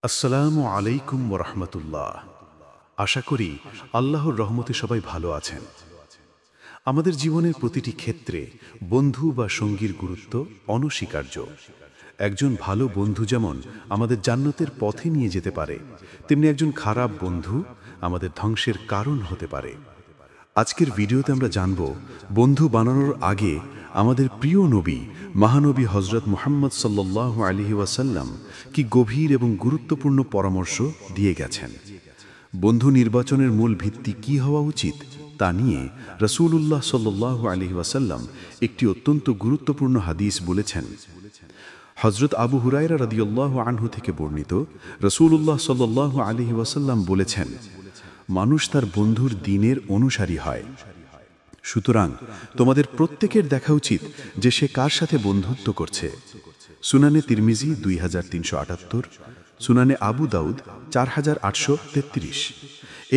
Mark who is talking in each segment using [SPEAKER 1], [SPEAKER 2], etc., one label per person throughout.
[SPEAKER 1] আসসালামু আলাইকুম ওরহমতুল্লাহ। আশা করি আল্লাহর রহমতে সবাই ভালো আছেন। আমাদের জীবনের প্রতিটি ক্ষেত্রে বন্ধু বা সঙ্গীর গুরুত্ব অনস্বীকার্য। একজন ভালো বন্ধু যেমন আমাদের জান্নাতের পথে নিয়ে যেতে পারে, তেমনি একজন খারাপ বন্ধু আমাদের ধ্বংসের কারণ হতে পারে। আজকের ভিডিওতে আমরা জানব বন্ধু বানানোর আগে আমাদের প্রিয় নবী মহানবী হজরত মুহাম্মদ সাল্লাল্লাহু আলাইহি ওয়াসাল্লাম কি গভীর এবং গুরুত্বপূর্ণ পরামর্শ দিয়ে গেছেন। বন্ধু নির্বাচনের মূল ভিত্তি কি হওয়া উচিত তা নিয়ে রাসূলুল্লাহ সাল্লাল্লাহু আলাইহি ওয়াসাল্লাম একটি অত্যন্ত গুরুত্বপূর্ণ হাদিস বলেছেন। হজরত আবু হুরায়রা রাদিয়াল্লাহু আনহু থেকে বর্ণিত, রাসূলুল্লাহ সাল্লাল্লাহু আলাইহি ওয়াসাল্লাম বলেছেন, মানুষ তার বন্ধুর দ্বীনের অনুসারী হয়। সুতরাং তোমাদের প্রত্যেকের দেখা উচিত যে সে কার সাথে বন্ধুত্ব করছে। সুনানে তিরমিজি 2378, সুনানে আবু দাউদ 4833।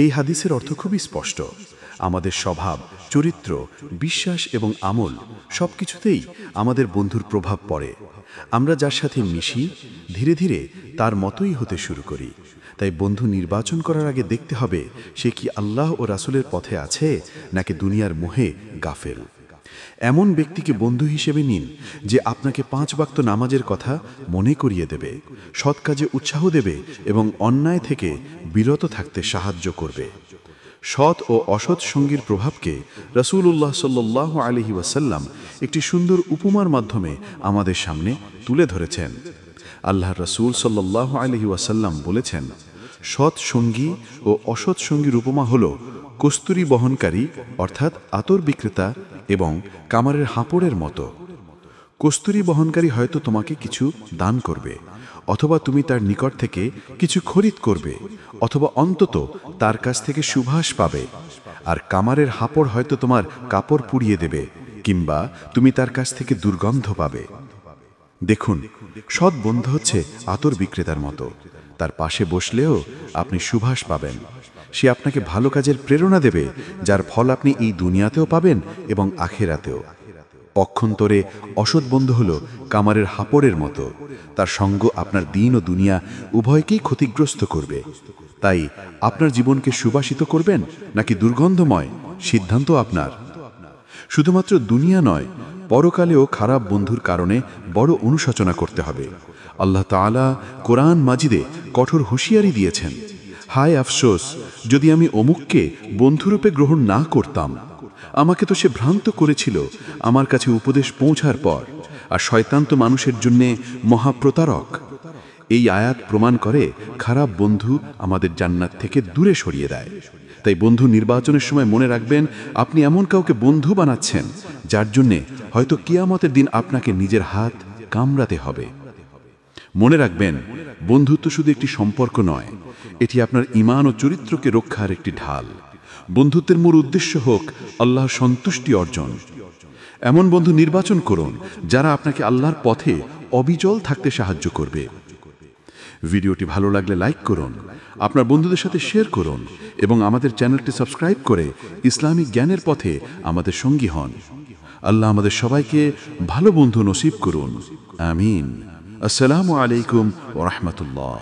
[SPEAKER 1] এই হাদিসের অর্থ খুবই স্পষ্ট। আমাদের স্বভাব, চরিত্র, বিশ্বাস এবং আমল সবকিছুতেই আমাদের বন্ধুর প্রভাব পড়ে। আমরা যার সাথে মিশি ধীরে ধীরে তার মতোই হতে শুরু করি। তাই বন্ধু নির্বাচন করার আগে দেখতে হবে সে কি আল্লাহ ও রাসূলের পথে আছে নাকি দুনিয়ার মোহে গাফেল। এমন ব্যক্তিকে বন্ধু হিসেবে নিন যে আপনাকে 5 ওয়াক্ত নামাজের কথা মনে করিয়ে দেবে, সৎ কাজে উৎসাহ দেবে এবং অন্যায় থেকে বিরত থাকতে সাহায্য করবে। সৎ ও অসৎ সঙ্গীর প্রভাবকে রাসূলুল্লাহ সাল্লাল্লাহু আলাইহি ওয়াসাল্লাম একটি সুন্দর উপমার মাধ্যমে আমাদের সামনে তুলে ধরেছেন। আল্লাহর রাসূল সাল্লাল্লাহু আলাইহি ওয়াসাল্লাম বলেছেন, সৎ সঙ্গী ও অসৎ সঙ্গীর উপমা হল কস্তুরী বহনকারী অর্থাৎ আতর বিক্রেতা এবং কামারের হাঁপড়ের মতো। কস্তুরী বহনকারী হয়তো তোমাকে কিছু দান করবে, অথবা তুমি তার নিকট থেকে কিছু খরিদ করবে, অথবা অন্তত তার কাছ থেকে সুবাস পাবে। আর কামারের হাঁপড় হয়তো তোমার কাপড় পুড়িয়ে দেবে, কিংবা তুমি তার কাছ থেকে দুর্গন্ধ পাবে। দেখুন, সৎ বন্ধু হচ্ছে আতর বিক্রেতার মতো। তার পাশে বসলেও আপনি সুবাস পাবেন। সে আপনাকে ভালো কাজের প্রেরণা দেবে, যার ফল আপনি এই দুনিয়াতেও পাবেন এবং আখিরাতেও। পক্ষান্তরে অসৎ বন্ধু হলো কামারের হাঁপড়ের মতো। তার সঙ্গ আপনার দিন ও দুনিয়া উভয়কেই ক্ষতিগ্রস্ত করবে। তাই আপনার জীবনকে সুবাসিত করবেন নাকি দুর্গন্ধময়, সিদ্ধান্ত আপনার। শুধুমাত্র দুনিয়া নয়, পরকালেও খারাপ বন্ধুর কারণে বড় অনুশোচনা করতে হবে। আল্লাহ তাআলা কোরআন মাজিদে কঠোর হুঁশিয়ারি দিয়েছেন, হায় আফসোস যদি আমি অমুককে বন্ধুরূপে গ্রহণ না করতাম। আমাকে তো সে ভ্রান্ত করেছিল আমার কাছে উপদেশ পৌঁছার পর। আর শয়তান তো মানুষের জন্যে মহাপ্রতারক। এই আয়াত প্রমাণ করে খারাপ বন্ধু আমাদের জান্নাত থেকে দূরে সরিয়ে দেয়। তাই বন্ধু নির্বাচনের সময় মনে রাখবেন, আপনি এমন কাউকে বন্ধু বানাচ্ছেন যার জন্যে হয়তো কিয়ামতের দিন আপনাকে নিজের হাত কামড়াতে হবে। মনে রাখবেন, বন্ধুত্ব শুধু একটি সম্পর্ক নয়, এটি আপনার ঈমান ও চরিত্রকে রক্ষার একটি ঢাল। বন্ধুত্বের মূল উদ্দেশ্য হোক আল্লাহর সন্তুষ্টি অর্জন। এমন বন্ধু নির্বাচন করুন যারা আপনাকে আল্লাহর পথে অবিচল থাকতে সাহায্য করবে। ভিডিওটি ভালো লাগলে লাইক করুন, আপনার বন্ধুদের সাথে শেয়ার করুন এবং আমাদের চ্যানেলটি সাবস্ক্রাইব করে ইসলামিক জ্ঞানের পথে আমাদের সঙ্গী হন। আল্লাহ আমাদের সবাইকে ভালো বন্ধু নসিব করুন। আমিন। আসসালামু আলাইকুম ওয়া রাহমাতুল্লাহ।